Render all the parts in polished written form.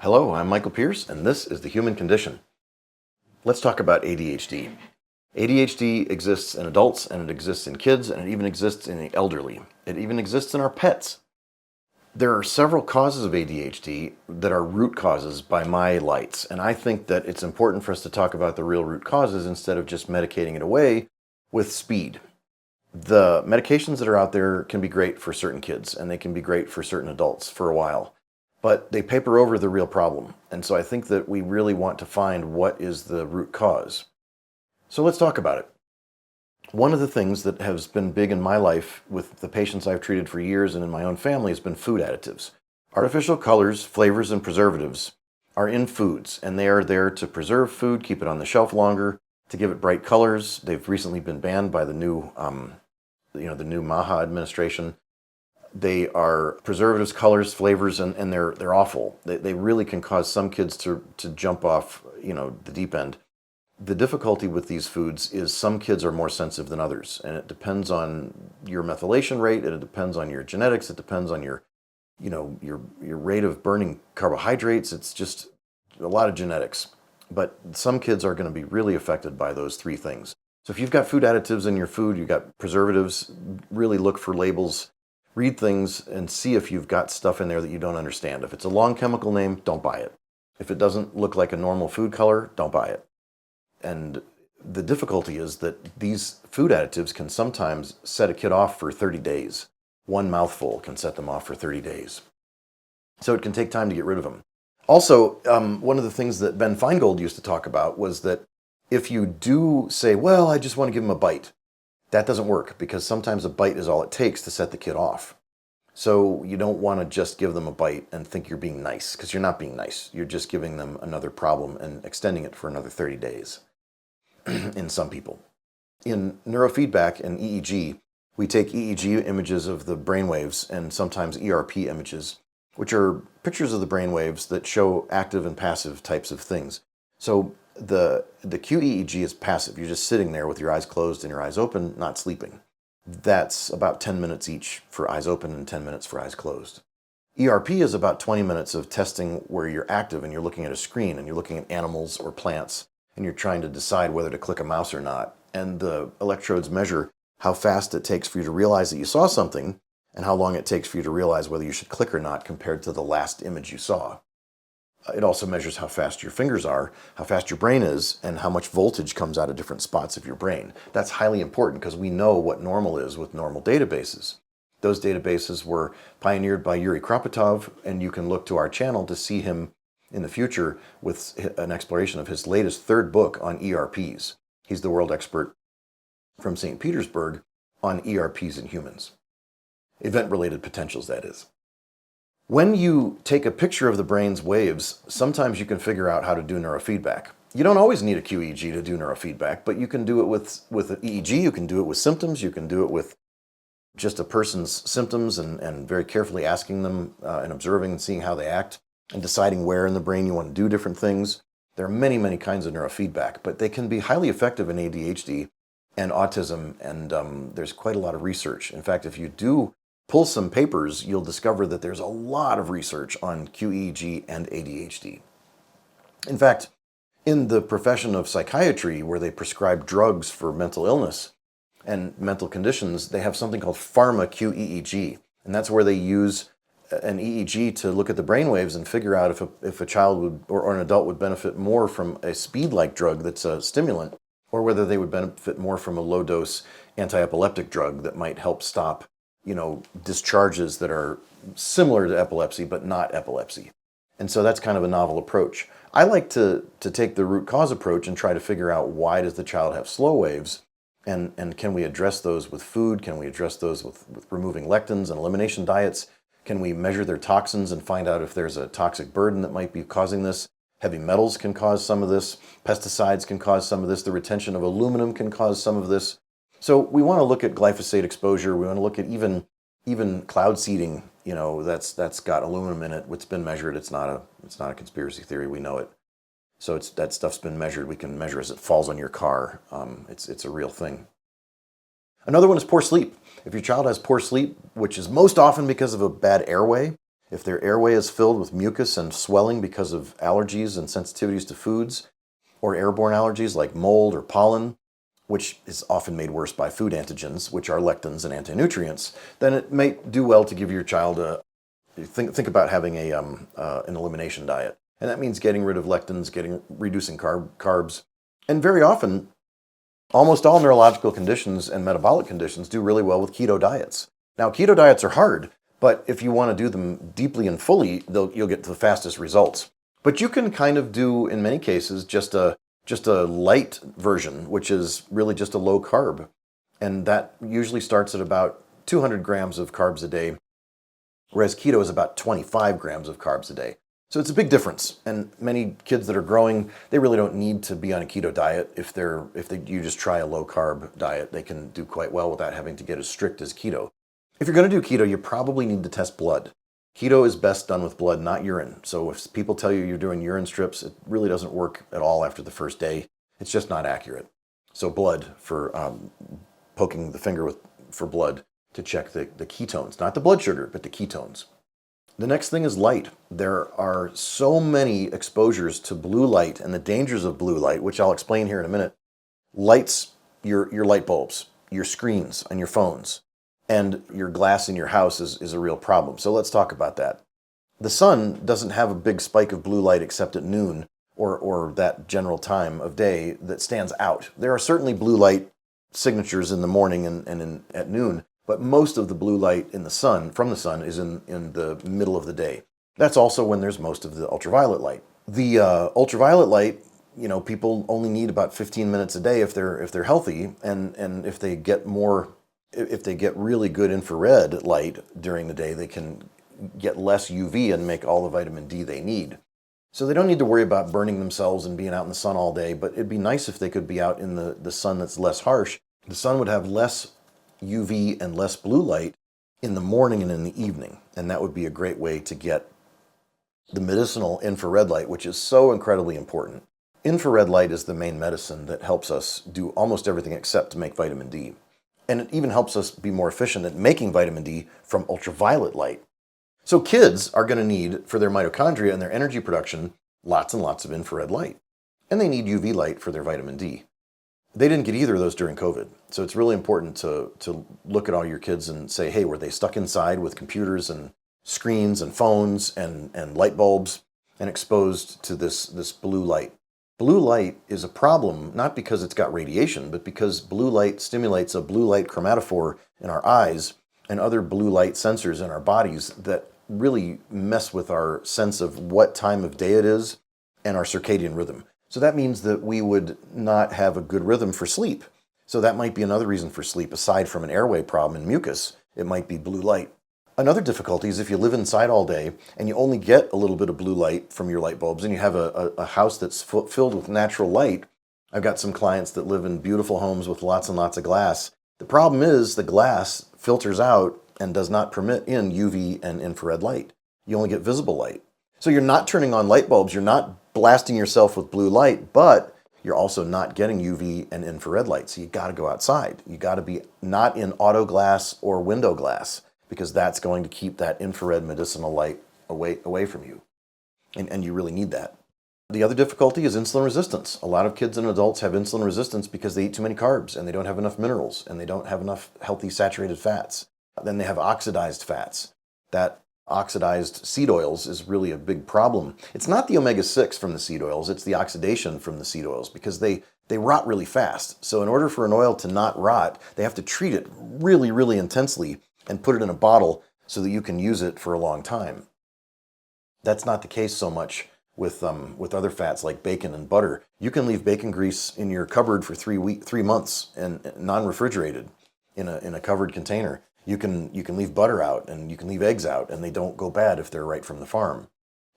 Hello, I'm Michael Pierce, and this is The Human Condition. Let's talk about ADHD. ADHD exists in adults, and it exists in kids, and it even exists in the elderly. It even exists in our pets. There are several causes of ADHD that are root causes by my lights, and I think that it's important for us to talk about the real root causes instead of just medicating it away with speed. The medications that are out there can be great for certain kids, and they can be great for certain adults for a while. But they paper over the real problem. And so I think that we really want to find what is the root cause. So let's talk about it. One of the things that has been big in my life with the patients I've treated for years and in my own family has been food additives. Artificial colors, flavors, and preservatives are in foods, and they are there to preserve food, keep it on the shelf longer, to give it bright colors. They've recently been banned by the new MAHA administration. They are preservatives, colors, flavors, and they're awful. They really can cause some kids to jump off, the deep end. The difficulty with these foods is some kids are more sensitive than others, and it depends on your methylation rate, and it depends on your genetics, it depends on your rate of burning carbohydrates. It's just a lot of genetics. But some kids are going to be really affected by those three things. So if you've got food additives in your food, you've got preservatives, really look for labels. Read things and see if you've got stuff in there that you don't understand. If it's a long chemical name, don't buy it. If it doesn't look like a normal food color, don't buy it. And the difficulty is that these food additives can sometimes set a kid off for 30 days. One mouthful can set them off for 30 days. So it can take time to get rid of them. Also, one of the things that Ben Feingold used to talk about was that if you do say, well, I just want to give him a bite, that doesn't work because sometimes a bite is all it takes to set the kid off. So you don't want to just give them a bite and think you're being nice, because you're not being nice. You're just giving them another problem and extending it for another 30 days in some people. In neurofeedback and EEG, we take EEG images of the brainwaves and sometimes ERP images, which are pictures of the brainwaves that show active and passive types of things. So the QEEG is passive. You're just sitting there with your eyes closed and your eyes open, not sleeping. That's about 10 minutes each for eyes open and 10 minutes for eyes closed. ERP is about 20 minutes of testing where you're active and you're looking at a screen and you're looking at animals or plants and you're trying to decide whether to click a mouse or not. And the electrodes measure how fast it takes for you to realize that you saw something and how long it takes for you to realize whether you should click or not compared to the last image you saw. It also measures how fast your fingers are, how fast your brain is, and how much voltage comes out of different spots of your brain. That's highly important because we know what normal is with normal databases. Those databases were pioneered by Yuri Kropotov, and you can look to our channel to see him in the future with an exploration of his latest third book on ERPs. He's the world expert from St. Petersburg on ERPs in humans. Event-related potentials, that is. When you take a picture of the brain's waves, sometimes you can figure out how to do neurofeedback. You don't always need a QEEG to do neurofeedback, but you can do it with an EEG, you can do it with symptoms, you can do it with just a person's symptoms and very carefully asking them and observing and seeing how they act and deciding where in the brain you want to do different things. There are many, many kinds of neurofeedback, but they can be highly effective in ADHD and autism, and there's quite a lot of research. In fact, if you do pull some papers, you'll discover that there's a lot of research on QEEG and ADHD. In fact, in the profession of psychiatry, where they prescribe drugs for mental illness and mental conditions, they have something called pharma-QEEG, and that's where they use an EEG to look at the brainwaves and figure out if a child would or an adult would benefit more from a speed-like drug that's a stimulant, or whether they would benefit more from a low-dose anti-epileptic drug that might help stop discharges that are similar to epilepsy, but not epilepsy. And so that's kind of a novel approach. I like to take the root cause approach and try to figure out why does the child have slow waves, and can we address those with food? Can we address those with removing lectins and elimination diets? Can we measure their toxins and find out if there's a toxic burden that might be causing this? Heavy metals can cause some of this. Pesticides can cause some of this. The retention of aluminum can cause some of this. So we want to look at glyphosate exposure. We want to look at even cloud seeding. That's got aluminum in it. It's been measured. It's not a conspiracy theory. We know it. So that stuff's been measured. We can measure as it falls on your car. It's a real thing. Another one is poor sleep. If your child has poor sleep, which is most often because of a bad airway, if their airway is filled with mucus and swelling because of allergies and sensitivities to foods, or airborne allergies like mold or pollen, which is often made worse by food antigens, which are lectins and anti-nutrients, then it may do well to give your child think about having an elimination diet. And that means getting rid of lectins, reducing carbs. And very often, almost all neurological conditions and metabolic conditions do really well with keto diets. Now, keto diets are hard, but if you want to do them deeply and fully, you'll get to the fastest results. But you can kind of do, in many cases, just a light version, which is really just a low carb. And that usually starts at about 200 grams of carbs a day, whereas keto is about 25 grams of carbs a day. So it's a big difference. And many kids that are growing, they really don't need to be on a keto diet. If you just try a low carb diet, they can do quite well without having to get as strict as keto. If you're going to do keto, you probably need to test blood. Keto is best done with blood, not urine. So if people tell you you're doing urine strips, it really doesn't work at all after the first day. It's just not accurate. So blood for poking the finger for blood to check the ketones, not the blood sugar, but the ketones. The next thing is light. There are so many exposures to blue light and the dangers of blue light, which I'll explain here in a minute. Lights, your light bulbs, your screens on your phones, and your glass in your house is a real problem. So let's talk about that. The sun doesn't have a big spike of blue light except at noon or that general time of day that stands out. There are certainly blue light signatures in the morning and at noon, but most of the blue light from the sun is in the middle of the day. That's also when there's most of the ultraviolet light. The ultraviolet light, people only need about 15 minutes a day if they're healthy, and if they get really good infrared light during the day, they can get less UV and make all the vitamin D they need. So they don't need to worry about burning themselves and being out in the sun all day, but it'd be nice if they could be out in the sun that's less harsh. The sun would have less UV and less blue light in the morning and in the evening, and that would be a great way to get the medicinal infrared light, which is so incredibly important. Infrared light is the main medicine that helps us do almost everything except to make vitamin D. And it even helps us be more efficient at making vitamin D from ultraviolet light. So kids are going to need, for their mitochondria and their energy production, lots and lots of infrared light. And they need UV light for their vitamin D. They didn't get either of those during COVID. So it's really important to look at all your kids and say, hey, were they stuck inside with computers and screens and phones and light bulbs and exposed to this blue light? Blue light is a problem, not because it's got radiation, but because blue light stimulates a blue light chromatophore in our eyes and other blue light sensors in our bodies that really mess with our sense of what time of day it is and our circadian rhythm. So that means that we would not have a good rhythm for sleep. So that might be another reason for sleep, aside from an airway problem and mucus. It might be blue light. Another difficulty is if you live inside all day and you only get a little bit of blue light from your light bulbs and you have a house that's filled with natural light. I've got some clients that live in beautiful homes with lots and lots of glass. The problem is the glass filters out and does not permit in UV and infrared light. You only get visible light. So you're not turning on light bulbs, you're not blasting yourself with blue light, but you're also not getting UV and infrared light. So you got to go outside. You got to be not in auto glass or window glass, because that's going to keep that infrared medicinal light away from you. And you really need that. The other difficulty is insulin resistance. A lot of kids and adults have insulin resistance because they eat too many carbs and they don't have enough minerals and they don't have enough healthy saturated fats. Then they have oxidized fats. That oxidized seed oils is really a big problem. It's not the omega-6 from the seed oils, it's the oxidation from the seed oils, because they rot really fast. So in order for an oil to not rot, they have to treat it really, really intensely and put it in a bottle so that you can use it for a long time. That's not the case so much with other fats like bacon and butter. You can leave bacon grease in your cupboard for 3 months and non-refrigerated in a covered container. You can leave butter out and you can leave eggs out and they don't go bad if they're right from the farm.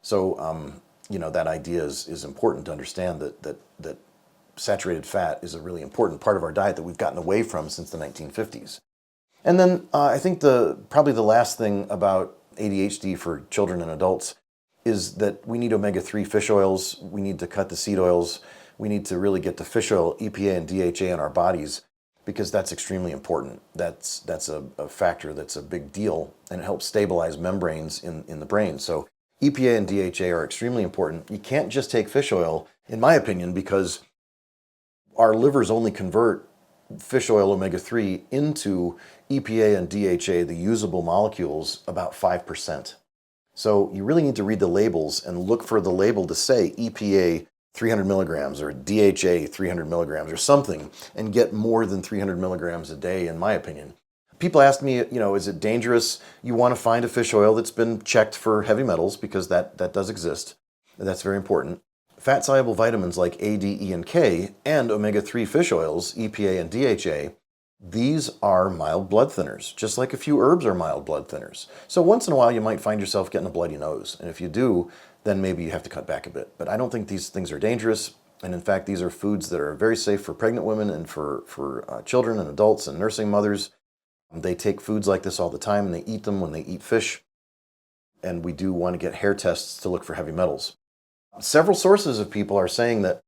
So that idea is important to understand that saturated fat is a really important part of our diet that we've gotten away from since the 1950s. And then I think probably the last thing about ADHD for children and adults is that we need omega-3 fish oils. We need to cut the seed oils. We need to really get to fish oil, EPA, and DHA in our bodies. because that's extremely important. That's a factor that's a big deal, and it helps stabilize membranes in the brain. So EPA and DHA are extremely important. You can't just take fish oil, in my opinion, because our livers only convert fish oil omega-3 into EPA and DHA, the usable molecules, about 5%. So you really need to read the labels and look for the label to say EPA 300 milligrams or DHA 300 milligrams or something, and get more than 300 milligrams a day, in my opinion. People ask me, is it dangerous? You want to find a fish oil that's been checked for heavy metals, because that does exist. That's very important. Fat-soluble vitamins like A, D, E, and K, and omega-3 fish oils, EPA and DHA, these are mild blood thinners, just like a few herbs are mild blood thinners. So once in a while you might find yourself getting a bloody nose, and if you do, then maybe you have to cut back a bit. But I don't think these things are dangerous, and in fact these are foods that are very safe for pregnant women and for children and adults and nursing mothers. They take foods like this all the time, and they eat them when they eat fish, and we do want to get hair tests to look for heavy metals. Several sources of people are saying that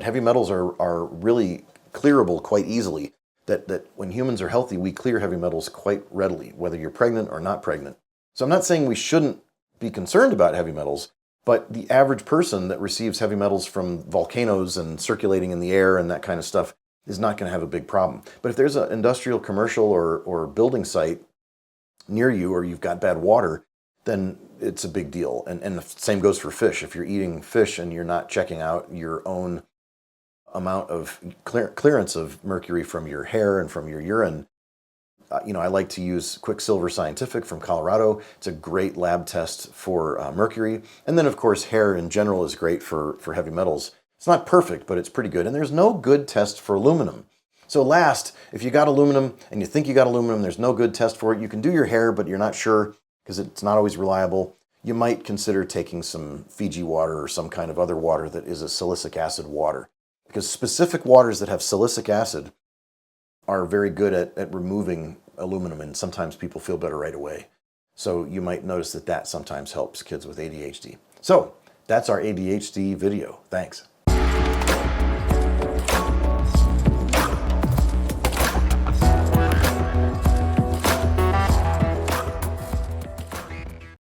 heavy metals are really clearable quite easily, that when humans are healthy, we clear heavy metals quite readily, whether you're pregnant or not pregnant. So I'm not saying we shouldn't be concerned about heavy metals, but the average person that receives heavy metals from volcanoes and circulating in the air and that kind of stuff is not going to have a big problem. But if there's an industrial, commercial, or building site near you, or you've got bad water, then it's a big deal. And the same goes for fish. If you're eating fish and you're not checking out your own amount of clearance of mercury from your hair and from your urine, I like to use Quicksilver Scientific from Colorado. It's a great lab test for mercury. And then, of course, hair in general is great for heavy metals. It's not perfect, but it's pretty good. And there's no good test for aluminum. So last, if you got aluminum and you think you got aluminum, there's no good test for it. You can do your hair, but you're not sure because it's not always reliable. You might consider taking some Fiji water or some kind of other water that is a silicic acid water, because specific waters that have silicic acid are very good at removing aluminum, and sometimes people feel better right away. So you might notice that sometimes helps kids with ADHD. So that's our ADHD video. Thanks.